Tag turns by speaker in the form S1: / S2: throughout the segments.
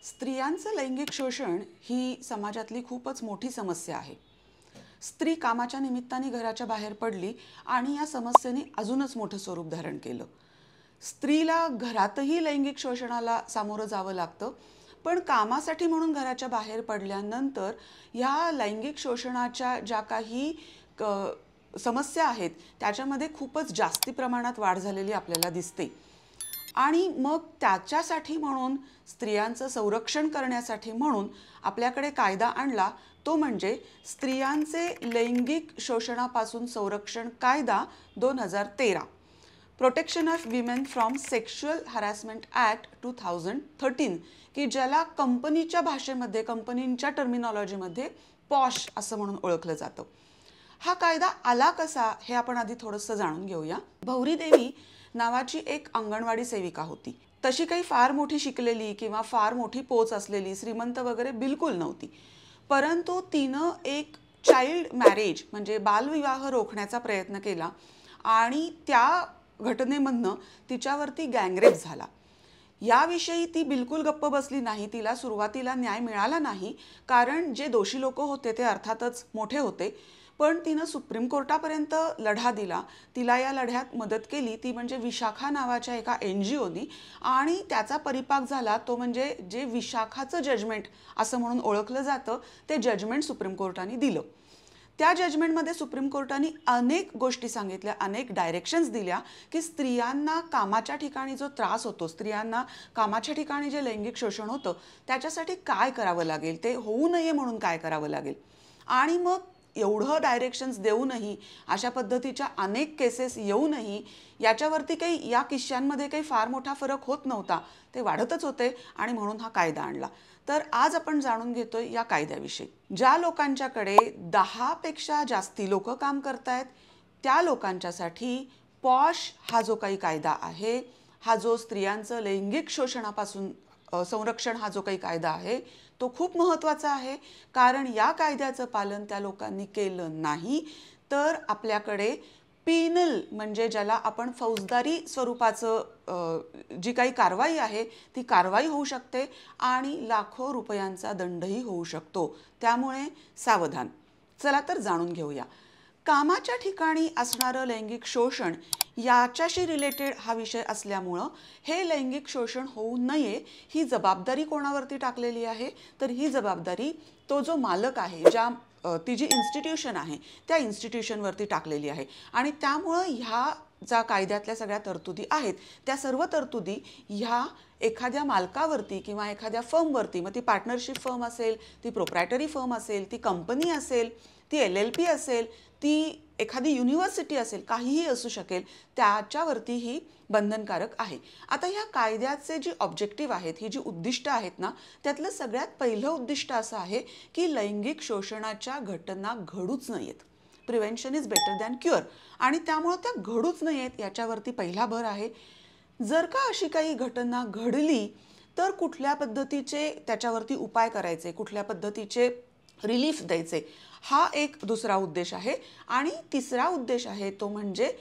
S1: स्त्रियांचं लैंगिक शोषण ही समाजातली खूपच मोठी समस्या आहे. स्त्री कामाच्या निमित्ताने घराच्या बाहेर पडली आणि या समस्येने अजूनच मोठं स्वरूप धारण केलं. स्त्रीला घरातही लैंगिक शोषणाला सामोरं जावं लागतं, पण कामासाठी म्हणून घराच्या बाहेर पडल्यानंतर ह्या लैंगिक शोषणाच्या ज्या काही समस्या आहेत त्याच्यामध्ये खूपच जास्ती प्रमाणात वाढ झालेली आपल्याला दिसते. आणि मग त्याच्यासाठी म्हणून स्त्रियांचं संरक्षण करण्यासाठी म्हणून आपल्याकडे कायदा आणला, तो म्हणजे स्त्रियांचे लैंगिक शोषणापासून संरक्षण कायदा 2013, protection of women from sexual harassment act 2013, की ज्याला कंपनीच्या भाषेमध्ये, कंपनींच्या टर्मिनॉलॉजीमध्ये पॉश असं म्हणून ओळखलं जातं. हा कायदा आला कसा हे आपण आधी थोडंसं जाणून घेऊया. भौरी देवी नावाची एक अंगणवाडी सेविका होती. तशी काही फार मोठी शिकलेली किंवा फार मोठी पोच असलेली, श्रीमंत वगैरे बिलकुल नव्हती. परंतु तिनं एक चाइल्ड मॅरेज म्हणजे बालविवाह रोखण्याचा प्रयत्न केला आणि त्या घटनेमधनं तिच्यावरती गँगरेप झाला. याविषयी ती बिलकुल गप्प बसली नाही. तिला सुरुवातीला न्याय मिळाला नाही, कारण जे दोषी लोक होते ते अर्थातच मोठे होते. पण तिनं सुप्रीम कोर्टापर्यंत लढा दिला. तिला या लढ्यात मदत केली ती म्हणजे विशाखा नावाच्या एका NGOनी, आणि त्याचा परिपाक झाला तो म्हणजे जे विशाखाचं जजमेंट असं म्हणून ओळखलं जातं ते जजमेंट सुप्रीम कोर्टाने दिलं. त्या जजमेंटमध्ये सुप्रीम कोर्टाने अनेक गोष्टी सांगितल्या, अनेक डायरेक्शन्स दिल्या की स्त्रियांना कामाच्या ठिकाणी जो त्रास होतो, स्त्रियांना कामाच्या ठिकाणी जे लैंगिक शोषण होतं त्याच्यासाठी काय करावं लागेल, ते होऊ नये म्हणून काय करावं लागेल. आणि मग एवढं डायरेक्शन्स देऊनही, अशा पद्धतीच्या अनेक केसेस येऊनही याच्यावरती काही, या किस्स्यांमध्ये काही फार मोठा फरक होत नव्हता, ते वाढतच होते. आणि म्हणून हा कायदा आणला. तर आज आपण जाणून घेतोय या कायद्याविषयी. ज्या लोकांच्याकडे 10 पेक्षा जास्ती लोक काम करतायत त्या लोकांच्यासाठी पॉश हा जो काही कायदा आहे, हा जो स्त्रियांचं लैंगिक शोषणापासून संरक्षण हा जो काही कायदा आहे तो खूप महत्त्वाचा आहे. कारण या कायद्याचं पालन त्या लोकांनी केलं नाही तर आपल्याकडे पिनल म्हणजे ज्याला आपण फौजदारी स्वरूपाचं जी काही कारवाई आहे ती कारवाई होऊ शकते आणि लाखो रुपयांचा दंडही होऊ शकतो. त्यामुळे सावधान. चला तर जाणून घेऊया. कामाच्या ठिकाणी असणारं लैंगिक शोषण याच्याशी रिलेटेड हा विषय असल्यामुळं हे लैंगिक शोषण होऊ नये ही जबाबदारी कोणावरती टाकलेली आहे, तर ही जबाबदारी तो जो मालक आहे, ती जी इन्स्टिट्यूशन आहे त्या इन्स्टिट्यूशनवरती टाकलेली आहे. आणि त्यामुळं ह्या ज्या कायद्यातल्या सगळ्या तरतुदी आहेत त्या सर्व तरतुदी ह्या एखाद्या मालकावरती किंवा एखाद्या फर्मवरती, मग ती पार्टनरशिप फर्म असेल, ती प्रोप्रायटरी फर्म असेल, ती कंपनी असेल, ती LLP असेल, ती एखादी युनिव्हर्सिटी असेल, काहीही असू शकेल, त्याच्यावरती ही बंधनकारक आहे. आता ह्या कायद्याचे जी ऑब्जेक्टिव्ह आहेत, ही जी उद्दिष्ट आहेत ना, त्यातलं सगळ्यात पहिलं उद्दिष्ट असं आहे की लैंगिक शोषणाच्या घटना घडूच नयेत. Prevention is better than cure. आणि त्यामुळे त्या घडूच नयेत याच्यावरती पहिला भर आहे. जर का अशी काही घटना घडली तर कुठल्या पद्धतीचे त्याच्यावरती उपाय करायचे, कुठल्या पद्धतीचे रिलीफ द्यायचे, हा एक दुसरा उद्देश आहे. आणि तिसरा उद्देश आहे तो म्हणजे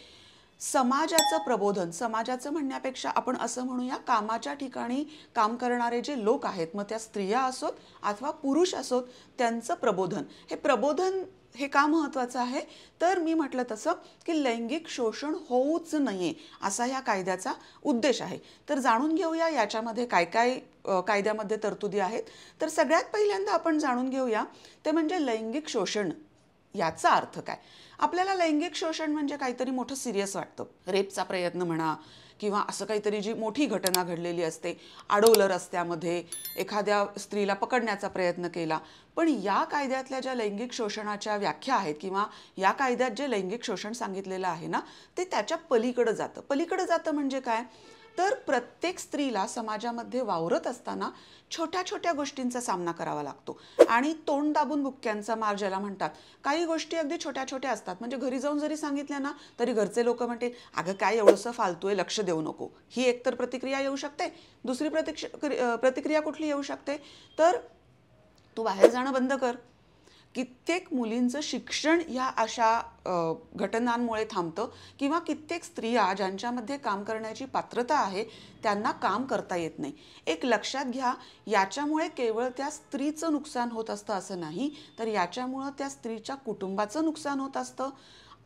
S1: समाजाचं प्रबोधन. समाजाचं म्हणण्यापेक्षा आपण असं म्हणूया, कामाच्या ठिकाणी काम करणारे जे लोक आहेत, मग त्या स्त्रिया असोत अथवा पुरुष असोत, त्यांचं प्रबोधन. हे प्रबोधन हे का महत्त्वाचं आहे, तर मी म्हटलं तसं की लैंगिक शोषण होऊच नये असा ह्या कायद्याचा उद्देश आहे. तर जाणून घेऊया याच्यामध्ये काय काय कायद्यामध्ये तरतुदी आहेत. तर सगळ्यात पहिल्यांदा आपण जाणून घेऊया ते म्हणजे लैंगिक शोषण याचा अर्थ काय. आपल्याला लैंगिक शोषण म्हणजे काहीतरी मोठं सिरियस वाटतं. रेपचा प्रयत्न म्हणा किंवा असं काहीतरी जी मोठी घटना घडलेली असते, अडवलं रस्त्यामध्ये, एखाद्या स्त्रीला पकडण्याचा प्रयत्न केला. पण या कायद्यातल्या ज्या लैंगिक शोषणाच्या व्याख्या आहेत किंवा या कायद्यात जे लैंगिक शोषण सांगितलेलं आहे ना, ते त्याच्या पलीकडं जातं. पलीकडं जातं म्हणजे काय, तर प्रत्येक स्त्रीला समाजामध्ये वावरत असताना छोट्या छोट्या गोष्टींचा सामना करावा लागतो. आणि तोंड दाबून बुक्क्यांचा मार ज्याला म्हणतात. काही गोष्टी अगदी छोट्या छोट्या असतात, म्हणजे घरी जाऊन जरी सांगितल्या ना तरी घरचे लोक म्हणतील, अगं काय एवढंसं फालतू आहे, लक्ष देऊ नको. ही एकतर प्रतिक्रिया येऊ शकते. दुसरी प्रतिक्रिया कुठली येऊ शकते, तर तू बाहेर जाणं बंद कर. कित्येक मुलींचं शिक्षण या अशा घटनांमुळे थांबतं किंवा कित्येक स्त्रिया ज्यांच्यामध्ये काम करण्याची पात्रता आहे त्यांना काम करता येत नाही. एक लक्षात घ्या, याच्यामुळे केवळ त्या स्त्रीचं नुकसान होत असतं असं नाही, तर याच्यामुळं त्या स्त्रीच्या कुटुंबाचं नुकसान होत असतं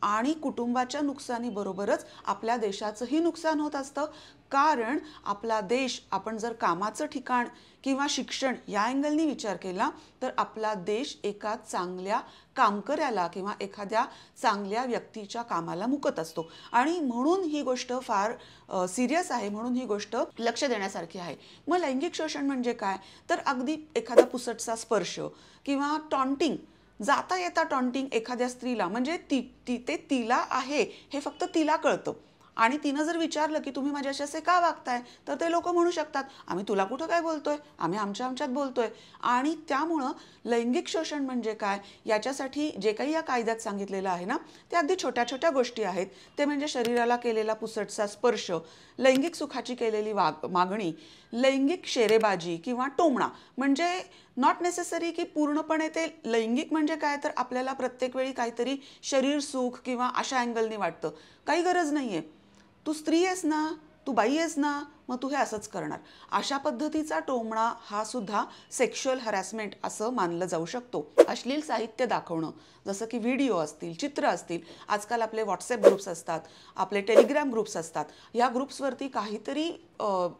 S1: आणि कुटुंबाच्या नुकसानीबरोबरच आपल्या देशाचंही नुकसान होत असतं. कारण आपला देश, आपण जर कामाचं ठिकाण किंवा शिक्षण या अँगलनी विचार केला तर आपला देश एका चांगल्या कामकऱ्याला किंवा एखाद्या चांगल्या व्यक्तीच्या कामाला मुकत असतो. आणि म्हणून ही गोष्ट फार सिरियस आहे, म्हणून ही गोष्ट लक्ष देण्यासारखी आहे. मग लैंगिक शोषण म्हणजे काय? तर अगदी एखादा पुसटचा स्पर्श किंवा टॉन्टिंग, जाता येता टॉन्टिंग एखाद्या स्त्रीला, म्हणजे ते तिला आहे हे फक्त तिला कळतं आणि तिनं जर विचारलं की तुम्ही माझ्याशी असे का वागताय, तर ते लोक म्हणू शकतात आम्ही तुला कुठं काय बोलतोय, आम्ही आमच्यात बोलतोय. आणि त्यामुळं लैंगिक शोषण म्हणजे काय याच्यासाठी जे काही या कायद्यात सांगितलेलं आहे ना, ते अगदी छोट्या छोट्या गोष्टी आहेत. ते म्हणजे शरीराला केलेला पुसटसा स्पर्श, लैंगिक सुखाची केलेली मागणी, लैंगिक शेरेबाजी किंवा टोमणा. म्हणजे नॉट नेसेसरी की पूर्णपणे ते लैंगिक म्हणजे काय तर आपल्याला प्रत्येक वेळी काहीतरी शरीर सुख किंवा अशा अँगलनी वाटतं. काही गरज नाहीये. तू स्त्री आहेस ना, तू बाई आहेस ना, मग तू हे असंच करणार. अशा पद्धतीचा टोमणा हा सुद्धा सेक्शुअल हॅरॅसमेंट असं मानलं जाऊ शकतो. अश्लील साहित्य दाखवणं, जसं की व्हिडिओ असतील, चित्र असतील. आजकाल आपले व्हॉट्सॲप ग्रुप्स असतात, आपले टेलिग्राम ग्रुप्स असतात. या ग्रुप्सवरती काहीतरी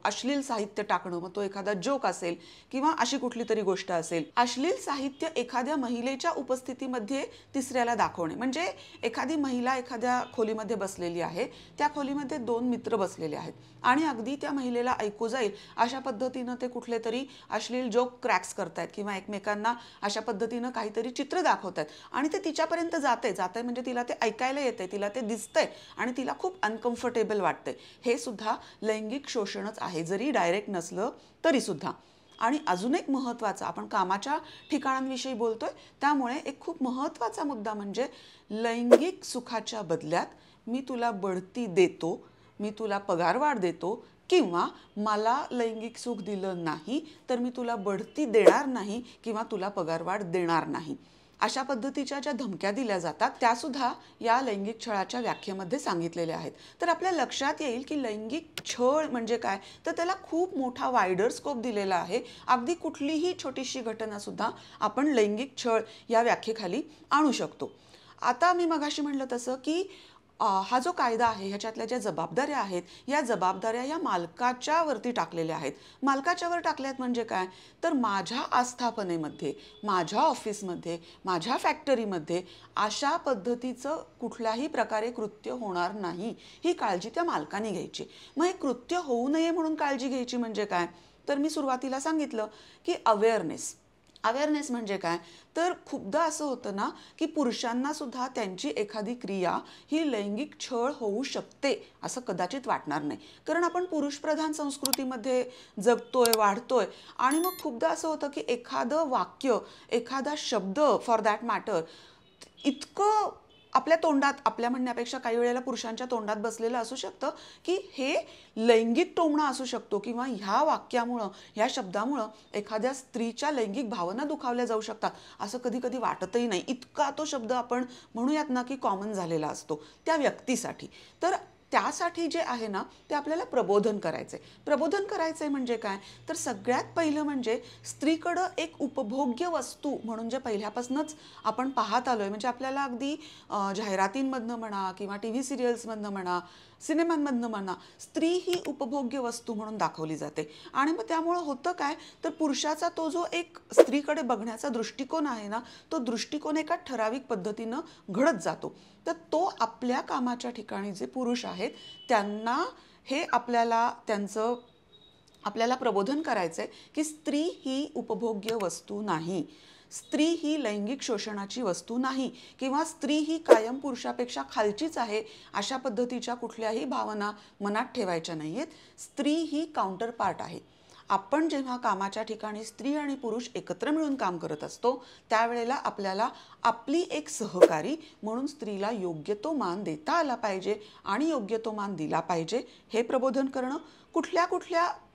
S1: अश्लील साहित्य टाकणं, मग तो एखादा जोक असेल किंवा अशी कुठली तरी गोष्ट असेल. अश्लील साहित्य एखाद्या महिलेच्या उपस्थितीमध्ये तिसऱ्याला दाखवणे. म्हणजे एखादी महिला एखाद्या खोलीमध्ये बसलेली आहे, त्या खोलीमध्ये 2 मित्र बसलेले आहेत आणि अगदी त्या महिलेला ऐकू जाईल अशा पद्धतीनं ते कुठले तरी अश्लील जोक क्रॅक्स करतायत किंवा एकमेकांना अशा पद्धतीनं काहीतरी चित्र दाखवतात आणि ते तिच्यापर्यंत जाते म्हणजे तिला ते ऐकायला येते, तिला ते दिसतंय आणि तिला खूप अनकम्फर्टेबल वाटतंय. हे सुद्धा लैंगिक शोषणच आहे, जरी डायरेक्ट नसलं तरी सुद्धा. आणि अजून एक महत्त्वाचा, आपण कामाच्या ठिकाणांविषयी बोलतोय त्यामुळे एक खूप महत्त्वाचा मुद्दा म्हणजे लैंगिक सुखाच्या बदल्यात मी तुला बढती देतो, मी तुला पगारवाढ देतो किंवा मला लैंगिक सुख दिलं नाही तर मी तुला बढती देणार नाही किंवा तुला पगारवाढ देणार नाही. अशा पद्धतीच्या ज्या धमक्या दिल्या जातात त्या सुद्धा या लैंगिक छळाच्या व्याख्येमध्ये सांगितलेल्या आहेत. तर आपल्या लक्षात येईल की लैंगिक छळ म्हणजे काय, तर त्याला खूप मोठा वायडर स्कोप दिलेला आहे. अगदी कुठलीही छोटीशी घटना सुद्धा आपण लैंगिक छळ या व्याख्येखाली आणू शकतो. आता मी मगाशी म्हटलं तसं की हा जो कायदा आहे ह्याच्यातल्या ज्या जबाबदाऱ्या आहेत, या जबाबदाऱ्या या मालकाच्या वरती टाकलेल्या आहेत. मालकाच्यावर टाकल्यात म्हणजे काय, तर माझ्या आस्थापनेमध्ये, माझ्या ऑफिसमध्ये, माझ्या फॅक्टरीमध्ये अशा पद्धतीचं कुठल्याही प्रकारे कृत्य होणार नाही, ही काळजी त्या मालकाने घ्यायची. मग हे कृत्य होऊ नये म्हणून काळजी घ्यायची म्हणजे काय, तर मी सुरुवातीला सांगितलं की अवेअरनेस म्हणजे काय, तर खूपदा असं होतं ना की पुरुषांना सुद्धा त्यांची एखादी क्रिया ही लैंगिक छळ होऊ शकते असं कदाचित वाटणार नाही, कारण आपण पुरुषप्रधान संस्कृतीमध्ये जगतोय, वाढतोय. आणि मग खूपदा असं होतं की एखादं वाक्य, एखादा शब्द फॉर दॅट मॅटर इतकं आपल्या तोंडात, आपल्या म्हणण्यापेक्षा काही वेळेला पुरुषांच्या तोंडात बसलेलं असू शकतं की हे लैंगिक टोमणा असू शकतो किंवा ह्या वाक्यामुळं, ह्या शब्दामुळं एखाद्या स्त्रीच्या लैंगिक भावना दुखावल्या जाऊ शकतात असं कधी कधी वाटतही नाही. इतका तो शब्द आपण म्हणूयात ना की कॉमन झालेला असतो त्या व्यक्तीसाठी. तर त्यासाठी जे आहे ना ते आपल्याला प्रबोधन करायचंय म्हणजे काय, तर सगळ्यात पहिलं म्हणजे स्त्रीकडं एक उपभोग्य वस्तू म्हणून जे पहिल्यापासूनच आपण पाहत आलोय, म्हणजे आपल्याला अगदी जाहिरातींमधनं म्हणा किंवा TV सिरियल्समधनं म्हणा, सिनेमांमधनं म्हणा, स्त्री ही उपभोग्य वस्तू म्हणून दाखवली जाते. आणि मग त्यामुळं होतं काय, तर पुरुषाचा तो जो एक स्त्रीकडे बघण्याचा दृष्टिकोन आहे ना, तो दृष्टिकोन एका ठराविक पद्धतीनं घडत जातो. तर तो आपल्या कामाच्या ठिकाणी जे पुरुष आहेत त्यांना हे आपल्याला प्रबोधन करायचंय की स्त्री ही उपभोग्य वस्तू नाही, स्त्री ही लैंगिक शोषणाची वस्तू नाही किंवा स्त्री ही कायम पुरुषापेक्षा खालचीच आहे अशा पद्धतीच्या कुठल्याही भावना मनात ठेवायच्या नाहीयेत. स्त्री ही काउंटर पार्ट आहे. आपण जेव्हा कामाच्या ठिकाणी स्त्री आणि पुरुष एकत्र मिळून काम करत असतो त्यावेळेला आपल्याला आपली एक सहकारी म्हणून स्त्रीला योग्य तो मान देता आला पाहिजे आणि योग्य तो मान दिला पाहिजे, हे प्रबोधन करणं. कुठल्या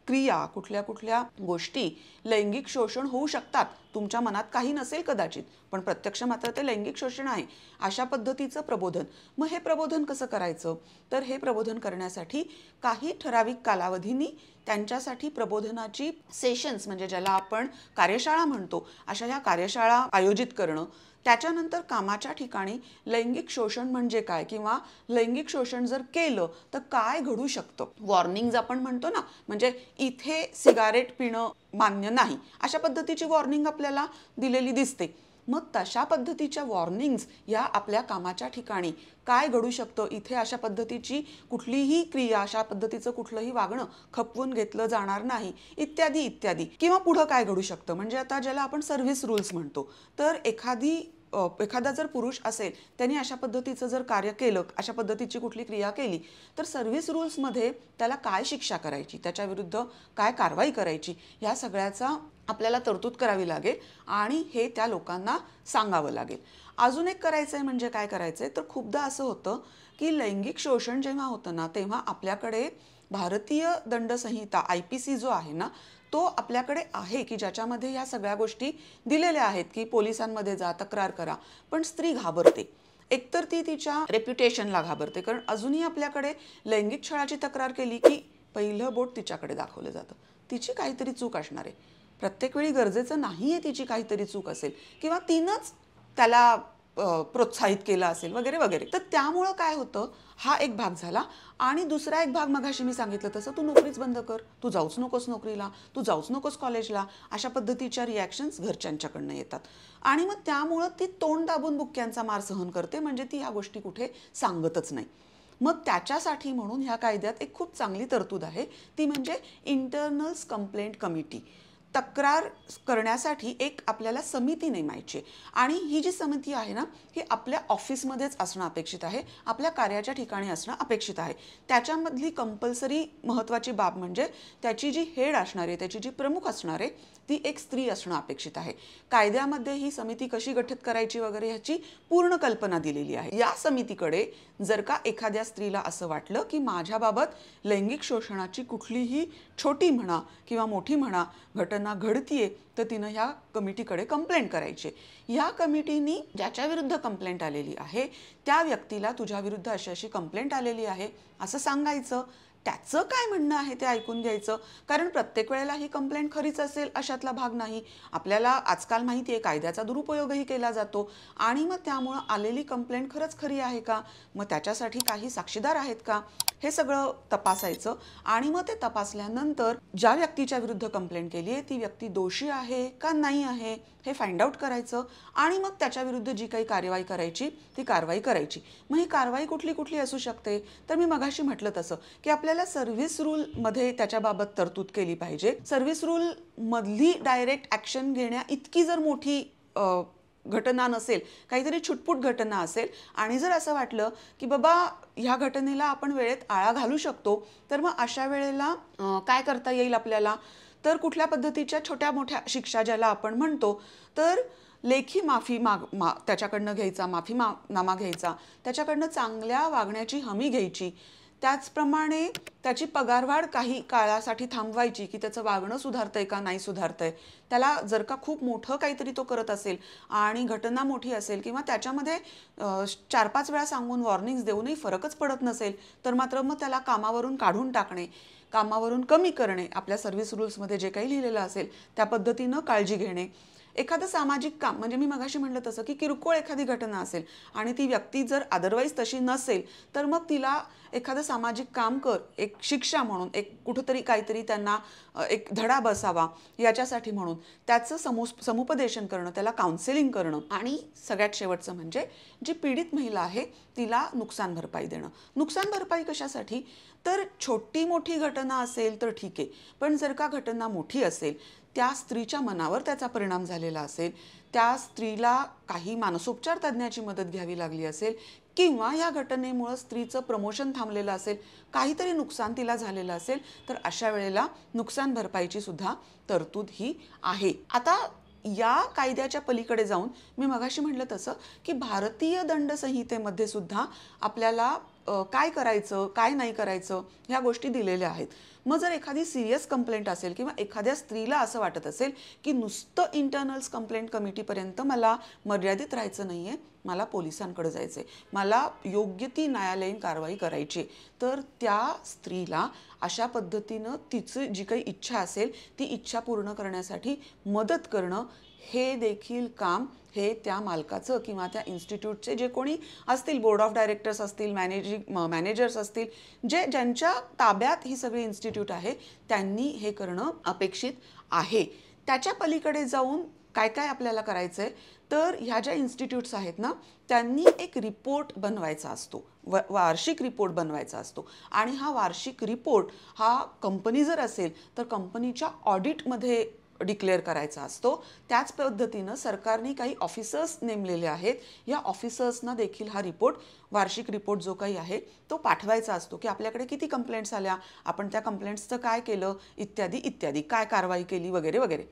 S1: क्रिया, कुठल्या गोष्टी लैंगिक शोषण होऊ शकतात तुमच्या मनात काही नसेल कदाचित, पण प्रत्यक्ष मात्र ते लैंगिक शोषण आहे, अशा पद्धतीचं प्रबोधन. मग हे प्रबोधन कसं करायचं? तर हे प्रबोधन करण्यासाठी काही ठराविक कालावधींनी त्यांच्यासाठी प्रबोधनाची सेशन्स, म्हणजे ज्याला आपण कार्यशाळा म्हणतो, अशा ह्या कार्यशाळा आयोजित करणं. त्याच्यानंतर कामाच्या ठिकाणी लैंगिक शोषण म्हणजे काय, किंवा लैंगिक शोषण जर केलं तर काय घडू शकतं, वॉर्निंग्ज आपण म्हणतो ना, म्हणजे इथे सिगारेट पिणं मान्य नाही, अशा पद्धतीची वॉर्निंग आपल्याला दिलेली दिसते. मग तशा पद्धतीच्या वॉर्निंग्ज या आपल्या कामाच्या ठिकाणी काय घडू शकतं, इथे अशा पद्धतीची कुठलीही क्रिया, अशा पद्धतीचं कुठलंही वागणं खपवून घेतलं जाणार नाही, इत्यादी इत्यादी. किंवा पुढं काय घडू शकतं, म्हणजे आता ज्याला आपण सर्व्हिस रूल्स म्हणतो, तर एखादा जर पुरुष असेल, त्यांनी अशा पद्धतीचं जर कार्य केलं, अशा पद्धतीची कुठली क्रिया केली, तर सर्व्हिस रूल्समध्ये त्याला काय शिक्षा करायची, त्याच्या विरुद्ध काय कारवाई करायची, या सगळ्याचा आपल्याला तरतूद करावी लागेल आणि हे त्या लोकांना सांगावं लागेल. अजून एक करायचं आहे, म्हणजे काय करायचं आहे, तर खूपदा असं होतं की लैंगिक शोषण जेव्हा होतं ना, तेव्हा आपल्याकडे भारतीय दंडसंहिता IPC जो आहे ना, तो आपल्याकडे आहे की ज्याच्यामध्ये या सगळ्या गोष्टी दिलेल्या आहेत की पोलिसांमध्ये जा, तक्रार करा. पण स्त्री घाबरते. एकतर ती तिच्या रेप्युटेशनला घाबरते, कारण अजूनही आपल्याकडे लैंगिक छळाची तक्रार केली की पहिलं बोट तिच्याकडे दाखवलं जातं, तिची काहीतरी चूक असणार आहे. प्रत्येक वेळी गरजेचं नाही आहे तिची काहीतरी चूक असेल, किंवा तिनंच त्याला प्रोत्साहित केलं असेल वगैरे वगैरे. तर त्यामुळं काय होतं, हा एक भाग झाला. आणि दुसरा एक भाग मगाशी मी सांगितलं तसं, तू नोकरीच बंद कर, तू जाऊच नकोस नोकरीला, तू जाऊच नकोस कॉलेजला, अशा पद्धतीच्या रिॲक्शन्स घरच्यांच्याकडनं येतात. आणि मग त्यामुळं ती तोंड दाबून बुक्क्यांचा मार सहन करते, म्हणजे ती ह्या गोष्टी कुठे सांगतच नाही. मग त्याच्यासाठी म्हणून ह्या कायद्यात एक खूप चांगली तरतूद आहे, ती म्हणजे इंटरनल्स कंप्लेंट कमिटी. तक्रार करण्यासाठी एक आपल्याला समिती नेमायची, आणि ही जी समिती आहे ना, ही आपल्या ऑफिसमध्येच असणं अपेक्षित आहे, आपल्या कार्याच्या ठिकाणी असणं अपेक्षित आहे. त्याच्यामधली कंपल्सरी महत्त्वाची बाब म्हणजे त्याची जी हेड असणार आहे, त्याची जी प्रमुख असणार आहे, ती एक स्त्री असणं अपेक्षित आहे. कायद्यामध्ये ही समिती कशी गठीत करायची वगैरे ह्याची पूर्ण कल्पना दिलेली आहे. या समितीकडे जर का एखाद्या स्त्रीला असं वाटलं की माझ्याबाबत लैंगिक शोषणाची कुठलीही छोटी म्हणा किंवा मोठी म्हणा घटना घडतीये, तर तिनं ह्या कमिटीकडे कंप्लेंट करायची. या कमिटीनी ज्याच्या विरुद्ध कंप्लेंट आलेली आहे त्या व्यक्तीला तुझ्या विरुद्ध अशी अशी कंप्लेंट आलेली आहे असं सांगायचं, त्याचं काय म्हणणं आहे ते ऐकून घ्यायचं. कारण प्रत्येक वेळेला ही कंप्लेंट खरीच असेल अशातला भाग नाही. आपल्याला आजकाल माहिती आहे कायद्याचा दुरुपयोगही केला जातो, आणि मग त्यामुळं आलेली कंप्लेंट खरंच खरी आहे का, मग त्याच्यासाठी काही साक्षीदार आहेत का, हे सगळं तपासायचं. आणि मग ते तपासल्यानंतर ज्या व्यक्तीच्या विरुद्ध कंप्लेंट केली आहे ती व्यक्ती दोषी आहे का नाही आहे हे फाइंड आउट करायचं, आणि मग त्याच्या विरुद्ध जी काही कारवाई करायची ती कारवाई करायची. मग ही कारवाई कुठली कुठली असू शकते, तर मी मगाशी म्हटलं तसं की आपल्याला सर्व्हिस रूलमध्ये त्याच्याबाबत तरतूद केली पाहिजे. सर्व्हिस रूल मधली डायरेक्ट ॲक्शन घेण्या इतकी जर मोठी घटना नसेल, काहीतरी छुटपुट घटना असेल, आणि जर असं वाटलं की बाबा ह्या घटनेला आपण वेळेत आळा घालू शकतो, तर मग अशा वेळेला काय करता येईल आपल्याला, तर कुठल्या पद्धतीच्या छोट्या मोठ्या शिक्षा ज्याला आपण म्हणतो, तर लेखी माफी त्याच्याकडनं घ्यायचा, माफीनामा घ्यायचा, त्याच्याकडनं चांगल्या वागण्याची हमी घ्यायची. त्याचप्रमाणे त्याची पगारवाढ काही काळासाठी थांबवायची की त्याचं वागणं सुधारतंय का नाही सुधारतंय. त्याला जर का खूप मोठं काहीतरी तो करत असेल आणि घटना मोठी असेल किंवा त्याच्यामध्ये 4-5 वेळा सांगून वॉर्निंग्स देऊनही फरकच पडत नसेल, तर मात्र मग त्याला कामावरून काढून टाकणे, कामावरून कमी करणे, आपल्या सर्व्हिस रूल्समध्ये जे काही लिहिलेलं असेल त्या पद्धतीनं काळजी घेणे. एखादं सामाजिक काम, म्हणजे मी मगाशी म्हटलं तसं की किरकोळ एखादी घटना असेल आणि ती व्यक्ती जर अदरवाईज तशी नसेल, तर मग तिला एखादं सामाजिक काम कर, एक शिक्षा म्हणून, एक कुठंतरी काहीतरी त्यांना एक धडा बसावा याच्यासाठी म्हणून त्याचं समुपदेशन करणं, त्याला काउन्सिलिंग करणं. आणि सगळ्यात शेवटचं म्हणजे जी पीडित महिला आहे तिला नुकसान भरपाई देणं. नुकसान भरपाई कशासाठी, तर छोटी मोठी घटना असेल तर ठीक आहे, पण जर का घटना मोठी असेल, त्या स्त्रीच्या मनावर त्याचा परिणाम झालेला असेल, त्या स्त्रीला काही मानसोपचार तज्ज्ञाची मदत घ्यावी लागली असेल, किंवा या घटनेमुळे स्त्रीचं प्रमोशन थांबलेलं असेल, काहीतरी नुकसान तिला झालेलं असेल, तर अशा वेळेला नुकसान भरपाईची सुद्धा तरतूद ही आहे. आता या कायद्याच्या पलीकडे जाऊन मी मगाशी म्हटलं तसं की भारतीय दंडसंहितेमध्ये सुद्धा आपल्याला काय करायचं काय नाही करायचं ह्या गोष्टी दिलेल्या आहेत. मग जर एखादी सिरियस कंप्लेंट असेल किंवा एखाद्या स्त्रीला असं वाटत असेल की नुसतं इंटरनल्स कंप्लेंट कमिटीपर्यंत मला मर्यादित राहायचं नाही आहे, मला पोलिसांकडे जायचं आहे, मला योग्य ती न्यायालयीन कारवाई करायची, तर त्या स्त्रीला अशा पद्धतीनं तिची जी काही इच्छा असेल ती इच्छा पूर्ण करण्यासाठी मदत करणं हे देखील काम हे त्या मालकाचं किंवा त्या इन्स्टिट्यूटचे जे कोणी असतील, बोर्ड ऑफ डायरेक्टर्स असतील, मॅनेजर्स असतील, ज्यांच्या ताब्यात ही सगळी इन्स्टिट्यूट आहे, त्यांनी हे करणं अपेक्षित आहे. त्याच्या पलीकडे जाऊन काय काय आपल्याला करायचं आहे, तर ह्या ज्या इन्स्टिट्यूट्स आहेत ना, त्यांनी एक रिपोर्ट बनवायचा असतो, वार्षिक रिपोर्ट बनवायचा असतो. आणि हा वार्षिक रिपोर्ट हा कंपनी जर असेल तर कंपनीच्या ऑडिटमध्ये डिक्लेअर करायचा असतो. त्याच पद्धतीनं सरकारने काही ऑफिसर्स नेमलेले आहेत, या ऑफिसर्सना देखील हा रिपोर्ट, वार्षिक रिपोर्ट जो काही आहे तो पाठवायचा असतो की आपल्याकडे किती कंप्लेंट्स आल्या, आपण त्या कंप्लेंट्सचं काय केलं, इत्यादी इत्यादी, काय कारवाई केली वगैरे वगैरे.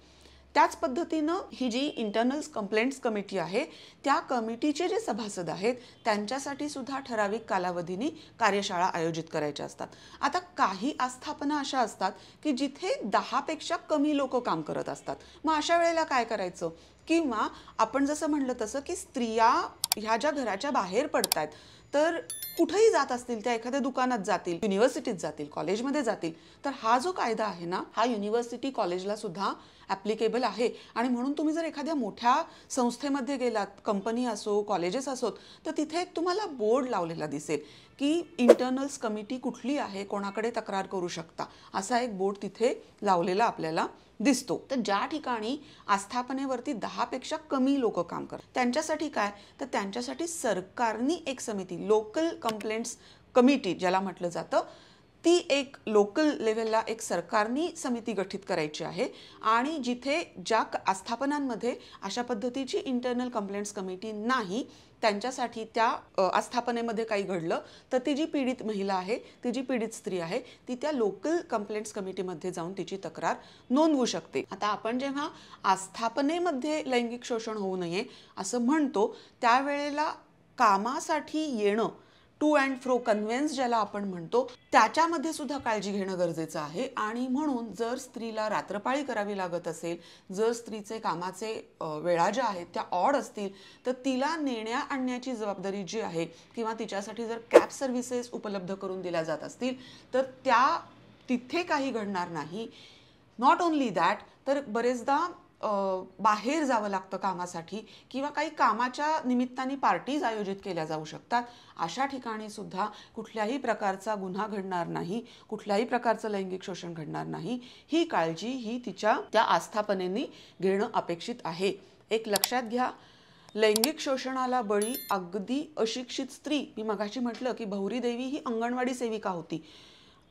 S1: त्याच पद्धतीनं ही जी इंटरनल्स कंप्लेंट्स कमिटी आहे, त्या कमिटीचे जे सभासद आहेत त्यांच्यासाठी सुद्धा ठराविक कालावधीने कार्यशाळा आयोजित करायच्या असतात. आता काही आस्थापना अशा असतात की जिथे 10 पेक्षा कमी लोक काम करत असतात. मग अशा वेळेला काय करायचं, किंवा आपण जसं म्हणलं तसं की स्त्रिया ह्या ज्या घराच्या बाहेर पडतात तर कुठेही जात असतील, त्या एखाद्या दुकानात जातील, युनिव्हर्सिटीत जातील, कॉलेजमध्ये जातील, तर हा जो कायदा आहे ना, हा युनिव्हर्सिटी कॉलेजला सुद्धा ॲप्लिकेबल आहे. आणि म्हणून तुम्ही जर एखाद्या मोठ्या संस्थेमध्ये गेलात, कंपनी असो, कॉलेजेस असोत, तर तिथे एक तुम्हाला बोर्ड लावलेला दिसेल की इंटरनल्स कमिटी कुठली आहे, कोणाकडे तक्रार करू शकता, असा एक बोर्ड तिथे लावलेला आपल्याला दिसतो. तर ज्या ठिकाणी आस्थापनेवरती 10 पेक्षा कमी लोक काम करतात त्यांच्यासाठी काय, तर त्यांच्यासाठी सरकारनी एक समिती, लोकल कंप्लेंट्स कमिटी ज्याला म्हटलं जातं, ती एक लोकल लेवलला एक सरकारनी समिती गठीत करायची आहे. आणि जिथे ज्या आस्थापनांमध्ये अशा पद्धतीची इंटरनल कंप्लेंट्स कमिटी नाही, त्यांच्यासाठी त्या आस्थापनेमध्ये काही घडलं तर ती जी पीडित महिला आहे, ती जी पीडित स्त्री आहे, ती त्या लोकल कंप्लेंट्स कमिटीमध्ये जाऊन तिची तक्रार नोंदवू शकते. आता आपण जेव्हा आस्थापनेमध्ये लैंगिक शोषण होऊ नये असं म्हणतो, त्यावेळेला कामासाठी येणं, टू अँड फ्रो कन्व्हेन्स ज्याला आपण म्हणतो, त्याच्यामध्ये सुद्धा काळजी घेणं गरजेचं आहे. आणि म्हणून जर स्त्रीला रात्रपाळी करावी लागत असेल, जर स्त्रीचे कामाचे वेळा ज्या आहेत त्या ऑड असतील, तर तिला नेण्या आणण्याची जबाबदारी जी आहे, किंवा तिच्यासाठी जर कॅब सर्व्हिसेस उपलब्ध करून दिल्या जात असतील, तर त्या तिथे काही घडणार नाही. नॉट ओन्ली दॅट, तर बरेचदा बाहेर जावं लागतं कामासाठी, किंवा काही कामाच्या निमित्ताने पार्टीज आयोजित केल्या जाऊ शकतात. अशा ठिकाणी सुद्धा कुठल्याही प्रकारचा गुन्हा घडणार नाही, कुठल्याही प्रकारचं लैंगिक शोषण घडणार नाही, ही काळजी ही तिच्या त्या आस्थापनेनी घेणं अपेक्षित आहे. एक लक्षात घ्या, लैंगिक शोषणाला बळी अगदी अशिक्षित स्त्री, मी मगाशी म्हटलं की भौरी देवी ही अंगणवाडी सेविका होती,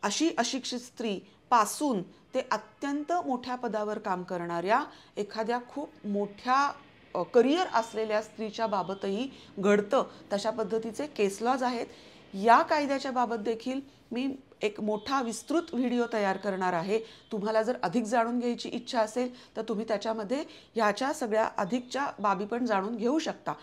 S1: अशी अशिक्षित स्त्री पासून ते अत्यंत मोठ्या पदावर काम करणाऱ्या एखाद्या खूप मोठ्या करिअर असलेल्या स्त्रीच्या बाबतही घडतं. तशा पद्धतीचे केस लॉज आहेत. या कायद्याच्या बाबत देखील मी एक मोठा विस्तृत व्हिडिओ तयार करणार आहे. तुम्हाला जर अधिक जाणून घ्यायची इच्छा असेल तर तुम्ही त्याच्यामध्ये ह्याच्या सगळ्या अधिकच्या बाबी पण जाणून घेऊ शकता.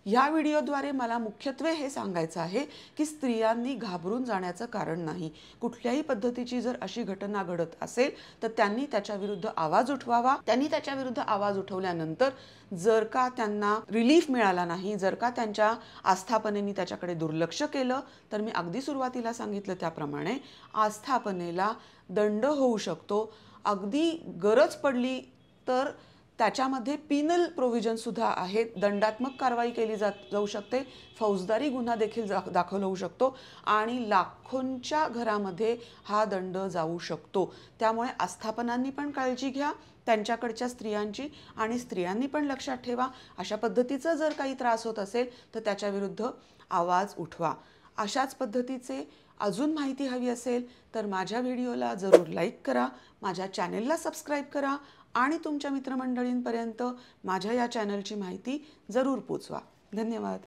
S1: या व्हिडिओद्वारे मला मुख्यत्वे हे सांगायचं आहे की स्त्रियांनी घाबरून जाण्याचं कारण नाही. कुठल्याही पद्धतीची जर अशी घटना घडत असेल तर त्यांनी त्याच्याविरुद्ध आवाज उठवावा. त्यांनी त्याच्याविरुद्ध आवाज उठवल्यानंतर जर का त्यांना रिलीफ मिळाला नाही, जर का त्यांच्या आस्थापनेने त्याच्याकडे दुर्लक्ष केलं, तर मी अगदी सुरुवातीला सांगितलं त्याप्रमाणे आस्थापनेला दंड होऊ शकतो. अगदी गरज पडली तर त्याच्यामध्ये पिनल प्रोव्हिजन सुद्धा आहेत, दंडात्मक कारवाई केली जाऊ शकते, फौजदारी गुन्हा देखील दाखल होऊ शकतो आणि लाखोंच्या घरामध्ये हा दंड जाऊ शकतो. त्यामुळे आस्थापनांनी पण काळजी घ्या त्यांच्याकडच्या स्त्रियांची, आणि स्त्रियांनी पण लक्षात ठेवा, अशा पद्धतीचा जर काही त्रास होत असेल तर त्याच्याविरुद्ध आवाज उठवा. अशाच पद्धतीचे अजून माहिती हवी असेल तर माझ्या व्हिडिओला जरूर लाईक करा, माझ्या चॅनेलला सबस्क्राईब करा आणि तुमच्या मित्रमंडळींपर्यंत माझ्या या चॅनलची माहिती जरूर पोचवा. धन्यवाद.